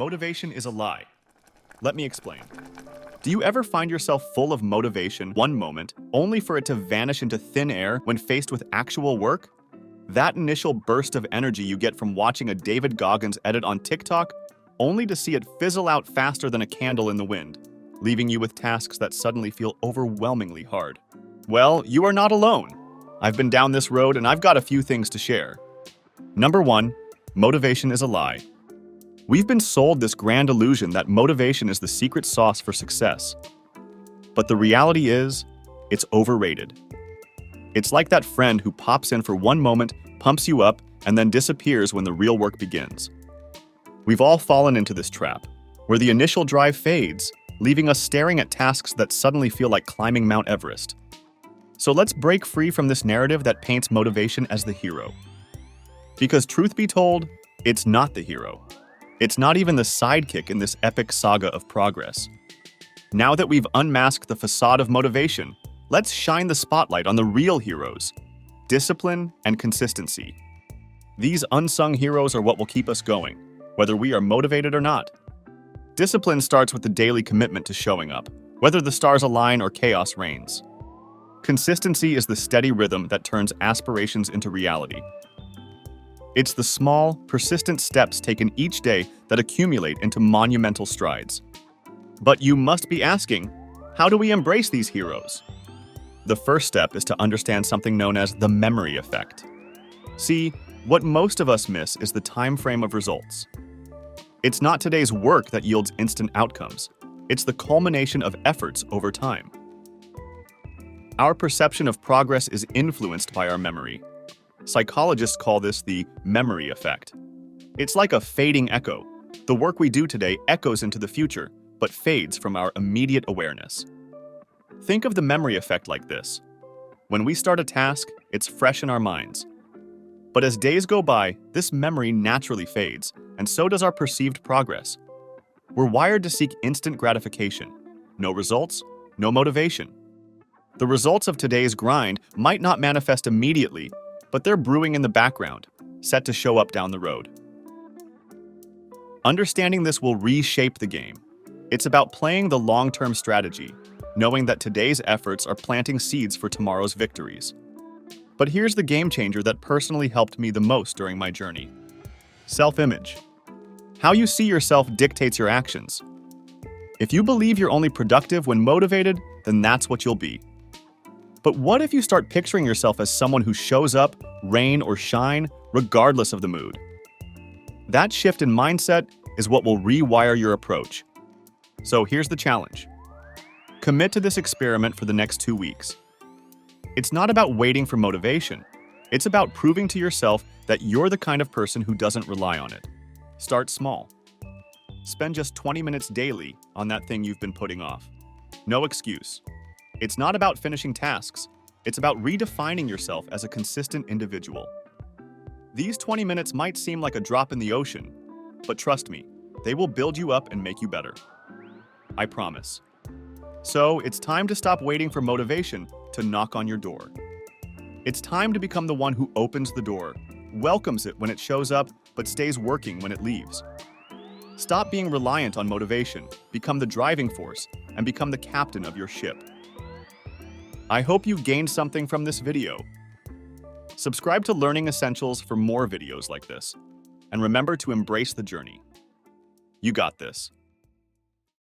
motivation is a lie. Let me explain. Do you ever find yourself full of motivation one moment, only for it to vanish into thin air when faced with actual work? That initial burst of energy you get from watching a David Goggins edit on TikTok, only to see it fizzle out faster than a candle in the wind, leaving you with tasks that suddenly feel overwhelmingly hard. Well, you are not alone. I've been down this road and I've got a few things to share. Number 1, motivation is a lie. We've been sold this grand illusion that motivation is the secret sauce for success. But the reality is, it's overrated. It's like that friend who pops in for one moment, pumps you up, and then disappears when the real work begins. We've all fallen into this trap, where the initial drive fades, leaving us staring at tasks that suddenly feel like climbing Mount Everest. So let's break free from this narrative that paints motivation as the hero. Because truth be told, it's not the hero. It's not even the sidekick in this epic saga of progress. Now that we've unmasked the facade of motivation, let's shine the spotlight on the real heroes: discipline and consistency. These unsung heroes are what will keep us going, whether we are motivated or not. Discipline starts with the daily commitment to showing up, whether the stars align or chaos reigns. Consistency is the steady rhythm that turns aspirations into reality. It's the small, persistent steps taken each day that accumulate into monumental strides. But you must be asking, how do we embrace these heroes? The first step is to understand something known as the memory effect. See, what most of us miss is the time frame of results. It's not today's work that yields instant outcomes. It's the culmination of efforts over time. Our perception of progress is influenced by our memory. Psychologists call this the memory effect. It's like a fading echo. The work we do today echoes into the future, but fades from our immediate awareness. Think of the memory effect like this. When we start a task, it's fresh in our minds. But as days go by, this memory naturally fades, and so does our perceived progress. We're wired to seek instant gratification. No results, no motivation. The results of today's grind might not manifest immediately, but they're brewing in the background, set to show up down the road. Understanding this will reshape the game. It's about playing the long-term strategy, knowing that today's efforts are planting seeds for tomorrow's victories. But here's the game changer that personally helped me the most during my journey. Self-image. How you see yourself dictates your actions. If you believe you're only productive when motivated, then that's what you'll be. But what if you start picturing yourself as someone who shows up, rain or shine, regardless of the mood? That shift in mindset is what will rewire your approach. So here's the challenge. Commit to this experiment for the next 2 weeks. It's not about waiting for motivation. It's about proving to yourself that you're the kind of person who doesn't rely on it. Start small. Spend just 20 minutes daily on that thing you've been putting off. No excuse. It's not about finishing tasks. It's about redefining yourself as a consistent individual. These 20 minutes might seem like a drop in the ocean, but trust me, they will build you up and make you better. I promise. So it's time to stop waiting for motivation to knock on your door. It's time to become the one who opens the door, welcomes it when it shows up, but stays working when it leaves. Stop being reliant on motivation, become the driving force, and become the captain of your ship. I hope you gained something from this video. Subscribe to Learning Essentials for more videos like this. And remember to embrace the journey. You got this.